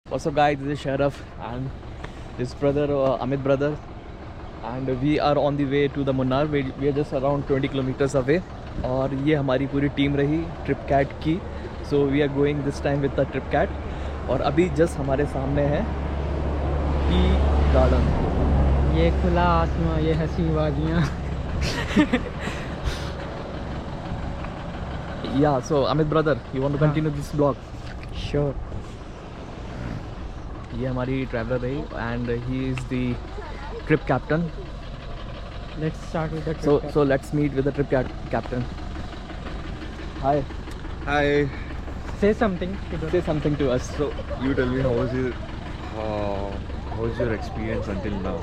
What's up guys, this is Sharaf and his brother Amit brother, and we are on the way to the Munnar. We are just around 20 kilometers away और ये हमारी पूरी team रही TripCat की. So we are going this time with the TripCat और अभी just हमारे सामने है टी गार्डन. ये खुला आसमां, ये हंसी वादियाँ. Yeah, so Amit brother, you want to continue this vlog? Sure. ये हमारी ट्रैवलर रही and he is the trip captain. Let's start with the trip. So let's meet with the trip captain. Hi. Hi. Say something. Say something to us. So you tell me how's your experience until now?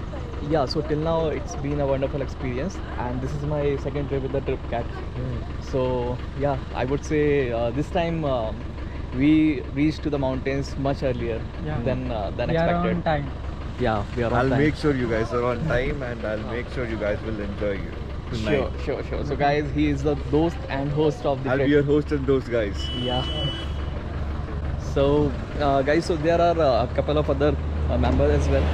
Yeah, so till now it's been a wonderful experience and this is my second trip with the trip cat. So yeah, I would say this time we reached to the mountains much earlier than We expected. are on time. Yeah, we are on I'll time. make sure you guys are on time and I'll make sure you guys will enjoy it tonight. Sure. So guys, he is the host and host of the I'll trip. be your host and those guys. Yeah. So guys, so there are a couple of other members as well.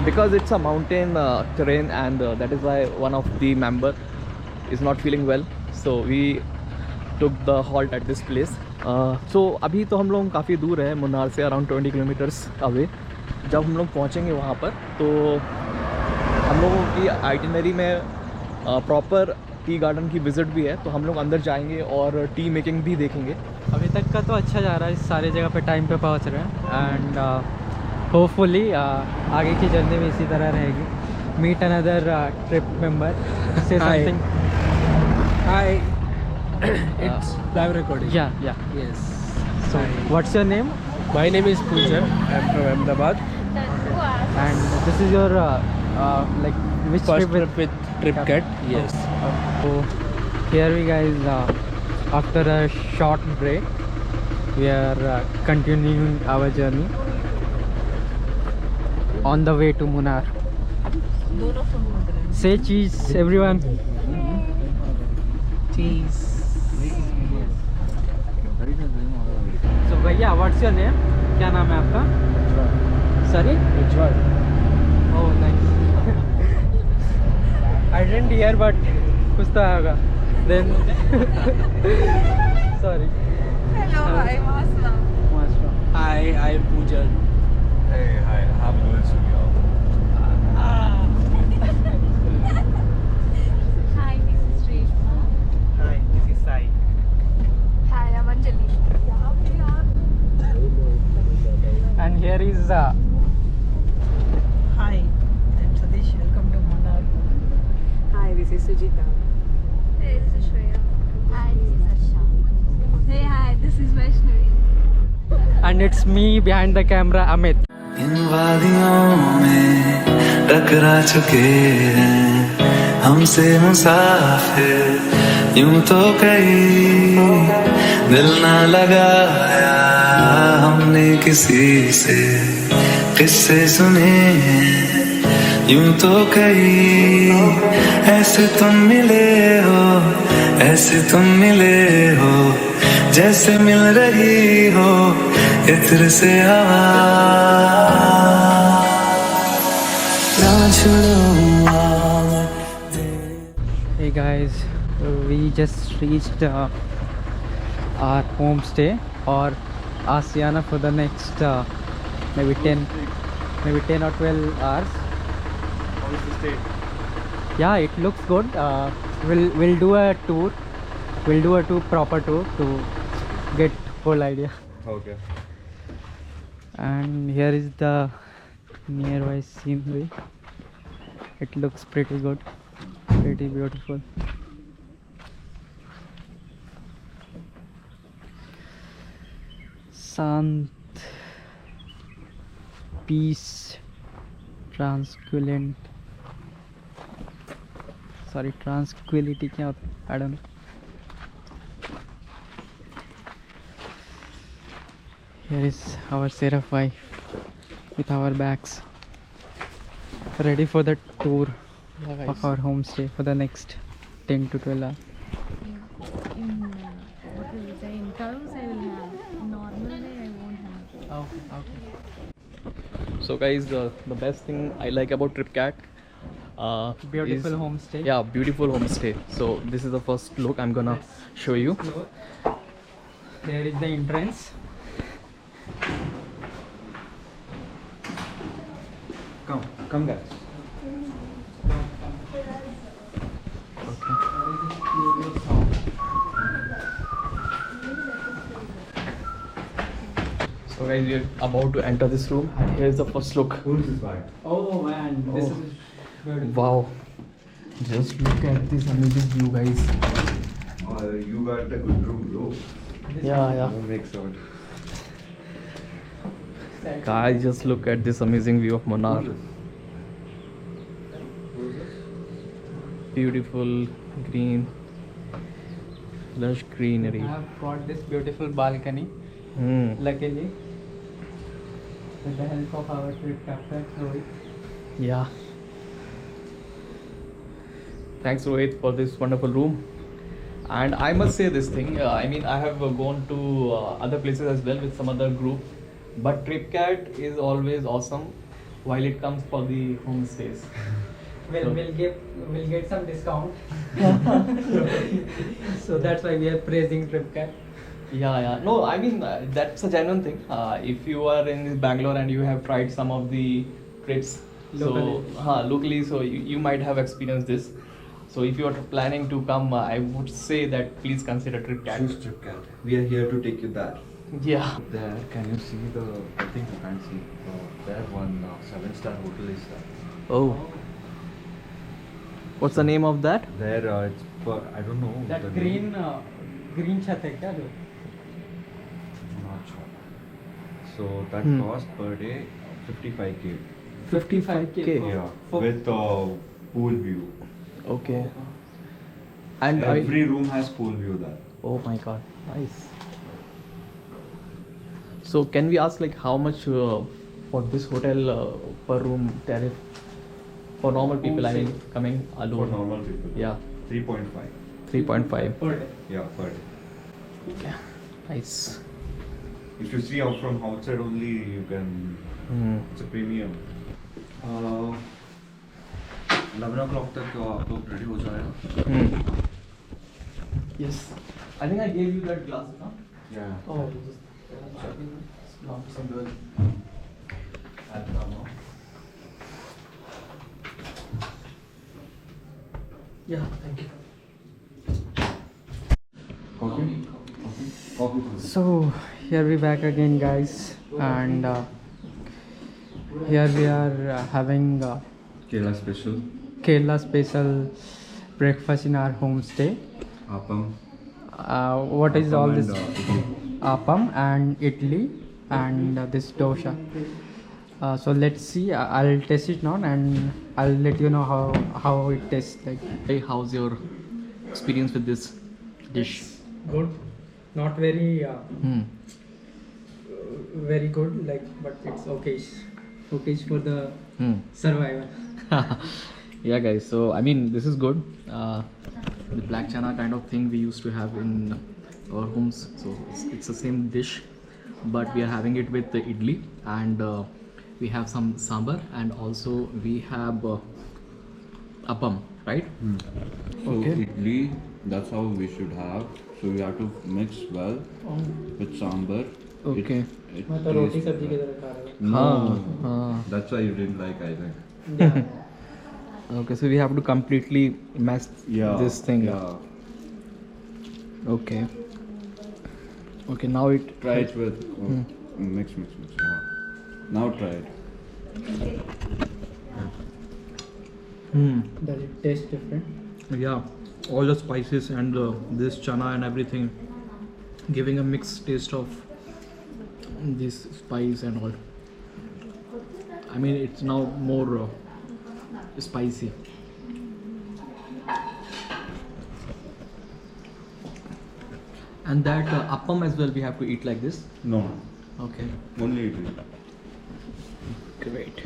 Because it's a mountain terrain and that is why one of the member is not feeling well. So we took the halt at this place. So अभी तो हम लोग काफ़ी दूर है मुन्नार से, around 20 kilometres away. जब हम लोग पहुँचेंगे वहाँ पर तो हम लोगों की आइटिनरी में प्रॉपर टी गार्डन की विज़िट भी है, तो हम लोग अंदर जाएंगे और टी मेकिंग भी देखेंगे. अभी तक का तो अच्छा जा रहा है, सारे जगह पे टाइम पे पहुंच रहे हैं एंड होपफुली आगे की जर्नी भी इसी तरह रहेगी. Meet another trip member. Say something. Hi, it's live recording. Yeah Yes. So what's your name My name is Pooja. I'm from Ahmedabad. And this is your like which First trip trip with TripCat. Yes. So here we guys, after a short break, we are continuing our journey on the way to Munnar. Say cheese, everyone. Cheese. So भैया, what's your name? क्या नाम है आपका? Sorry? Oh, nice. I didn't hear, but कुछ तो आया होगा. Then sorry. Hello, hi, Masla. Hi, I'm Pooja. Hey, hi. I'm Louis. Hi, this is Reshma. Hi, this is Sai. Hi, I'm Anjali. And here is Hi, I'm Satish. Welcome to Munnar. Hi, this is Sujita. Hey, this is Shreya. Hi, this is Arsha. Hey, hi, this is Vaishnavi. and it's me behind the camera, Amit. इन वादियों में टकरा चुके हैं हमसे मुसाफिर यूं तो कहीं दिल ना लगाया हमने किसी से किस्से सुने हैं यूं तो कहीं ऐसे तुम मिले हो जैसे मिल रही हो इत्र से हवा ना छुड़ूंगा. Hey guys, we just reached our homestay or Asiana for the next maybe 10 or 12 hours. How is the state? Yeah, it looks good. We'll do a tour. We'll do a proper tour to get whole idea. Okay. And here is the nearby scenery. It looks pretty good, pretty beautiful. Sant, peace, transquilent. Sorry, tranquility क्या होता है? I don't know. Here is our Seraph wife with our bags, ready for the tour of our homestay for the next 10 to 12 hours. What will you say? In curves, I will have. Normal way, I won't have. Oh, okay. So guys, the best thing I like about TripCat, Beautiful is- homestay. Yeah, beautiful homestay. So this is the first look I'm gonna show you. Floor. There is the entrance. Come guys. So guys, we are about to enter this room, and here's the first look. Who's this guy? Oh man, this Oh. is beautiful. Wow! Just look at this amazing view, guys. You got a good room, bro. Yeah. Don't make sound. Guys, just look at this amazing view of Munnar. Beautiful green, lush greenery. I have got this beautiful balcony. Hmm. Luckily, with the help of our trip captain Rohit. Yeah. Thanks, Rohit, for this wonderful room. And I must say this thing. I mean, I have gone to other places as well with some other group, but TripCat is always awesome while it comes for the homestays. So- We'll get some discount. So that's why we are praising TripCat. Yeah. No, I mean that's a genuine thing. If you are in Bangalore and you have tried some of the trips, locally, so you might have experienced this. So if you are planning to come, I would say that please consider TripCat. Choose TripCat. We are here to take you there. Yeah. There, can you see the? I think you can't see. There one 7-star hotel is there. Oh. What's the name of that? There, it's I don't know. That the green name. green छत है क्या जो? Not sure. So that Hmm. cost per day 55K. 55K. Yeah, For- with pool view. Okay. And Every room has pool view there. oh my god, nice. So can we ask like how much for this hotel per room tariff for normal people? I mean, coming For alone. normal people. Yeah, 3.5. 3.5. Per day. Yeah, per day. Okay, nice. If you see out from outside only, you can. Hmm. It's a premium. 11 o'clock तक आप लोग ready हो जाएगा. Hmm. Yes, I think I gave you that glass, no? Yeah. Oh, some good. Yeah, thank you. Coffee. So here we back again, guys, and here we are having Kerala special. Kerala special breakfast in our homestay. Appam. What is all this? idli. Appam and idli and this dosha. So let's see. I'll taste it now and I'll let you know how it tastes like. Hey, how's your experience with this dish? Good. Not very Hmm. very good, like, but it's okay. Okay for the Hmm. survival. Yeah, guys. So I mean, this is good. The black chana kind of thing we used to have in our homes. So it's the same dish, but we are having it with the idli, and we have some sambar, and also we have appam, right? So Okay. idli, that's how we should have. So we have to mix well with sambar. Okay. It मैं तो रोटी tastes सब्जी की well. तरह खा रहा No, हाँ. That's why you didn't like, I think. हूँ. Yeah. Okay, so we have to completely mess this thing. Yeah. Okay. Okay, now it Try it with mix. Yeah. Now try it. Does it taste different? Yeah, all the spices and this chana and everything, giving a mixed taste of this spice and all. I mean, it's now more spicy. And that appam as well, we have to eat like this. No, Okay, only idli. great.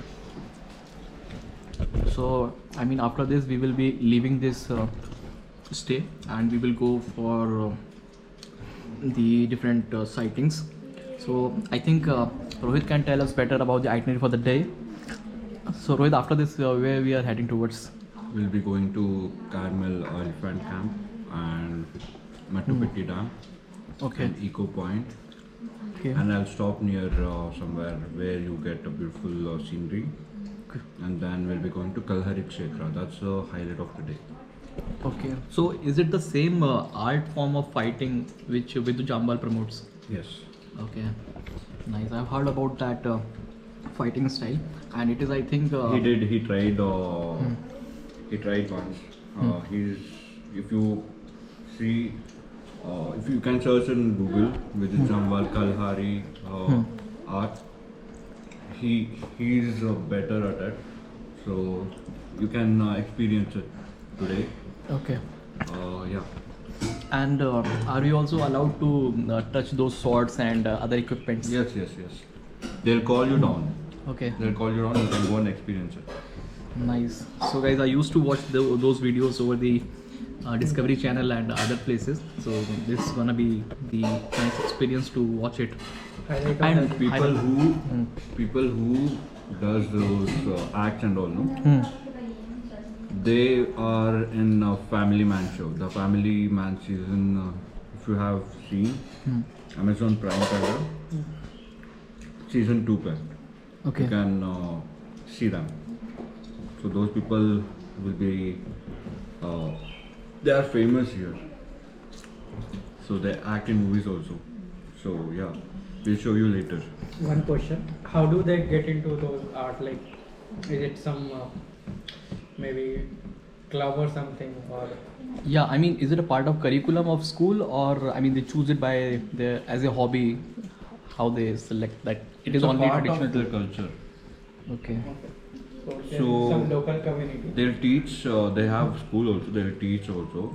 So, I mean, after this, we will be leaving this stay and we will go for the different sightings. So, I think Rohit can tell us better about the itinerary for the day. So Rohit, after this, where we are heading towards? We'll be going to Carmel Elephant Camp and Matupetti Dam Okay. and Eco Point. Okay. And I'll stop near somewhere where you get a beautiful scenery. Okay. And then we'll be going to Kalhari Kshetra. That's the highlight of the day. Okay. So is it the same art form of fighting which Vidhu Jambal promotes? Yes. Okay. Nice. I've heard about that fighting style, and it is, I think. He tried. He tried once. If you see, if you can search in Google Vidhu Jambal Kalhari art, he's better at it. So you can experience it today. Okay. Yeah. And are we also allowed to touch those swords and other equipments? Yes. They'll call you down. Okay. They'll call you down. You can go and experience it. Nice. So guys, I used to watch those videos over the Discovery Channel and other places. So this is gonna be the nice experience to watch it. And People who does those acts and all, no? They are in a Family Man show. The Family Man season, if you have seen, Amazon Prime Channel, season 2 pe. Okay. You can see them. So those people will be, they are famous here. So they act in movies also. So yeah, we'll show you later. One question: how do they get into those art? Like, is it some maybe club or something, or? Yeah, I mean, is it a part of curriculum of school, or I mean, they choose it by as a hobby? How they select that? It is It's a only part traditional of their culture. Okay. So, So some local community. they'll teach. They have school also. They'll teach also.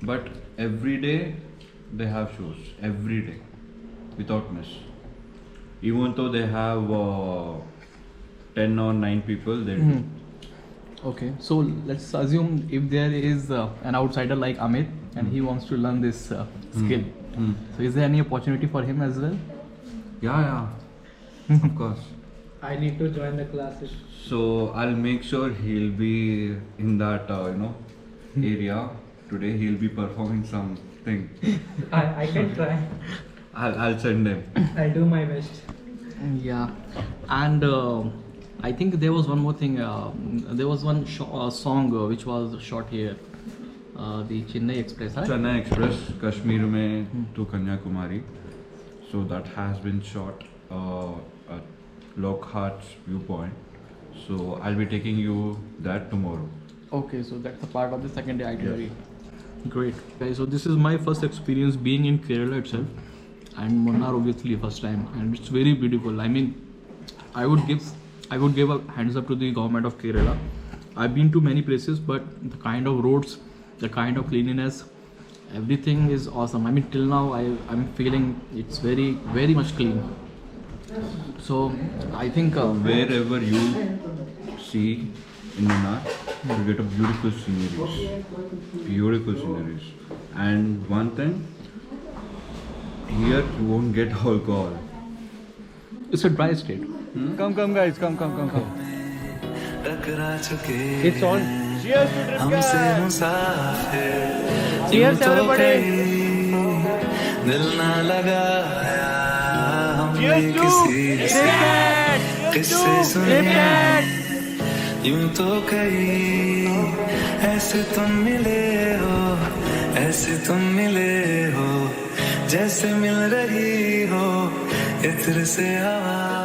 But every day they have shows. Every day, without miss. Even though they have 10 or 9 people, they do. Okay, so let's assume if there is an outsider like Amit and he wants to learn this skill. So is there any opportunity for him as well? Yeah, of course. I need to join the classes. So I'll make sure he'll be in that area today. He'll be performing something. I can try. I'll send him. I'll do my best. Yeah, and I think there was one more thing. There was one song which was shot here, the Chennai Express. Right? Chennai Express, Kashmir mein to Kanyakumari. So that has been shot at Lockhart's viewpoint. So I'll be taking you there tomorrow. Okay, so that's a part of the second day itinerary. Great. Okay, so this is my first experience being in Kerala itself, and Munnar obviously first time, and it's very beautiful. I mean, I would give a hands up to the government of Kerala. I've been to many places, but the kind of roads, the kind of cleanliness, everything is awesome. I mean, till now I'm feeling it's very, very much clean. So I think Wherever you see in Munnar, you get a beautiful sceneries. Beautiful sceneries. And one thing, here you won't get alcohol. it's a dry state. Come guys, come. टकरा चुके It's on. हमसे मुसाफिर Cheers, यूं तो everybody. कहीं दिल ना लगाया हमने किसी से किससे सुने यूं तो कहीं ऐसे तुम मिले हो जैसे मिल रही हो इत्र से हवा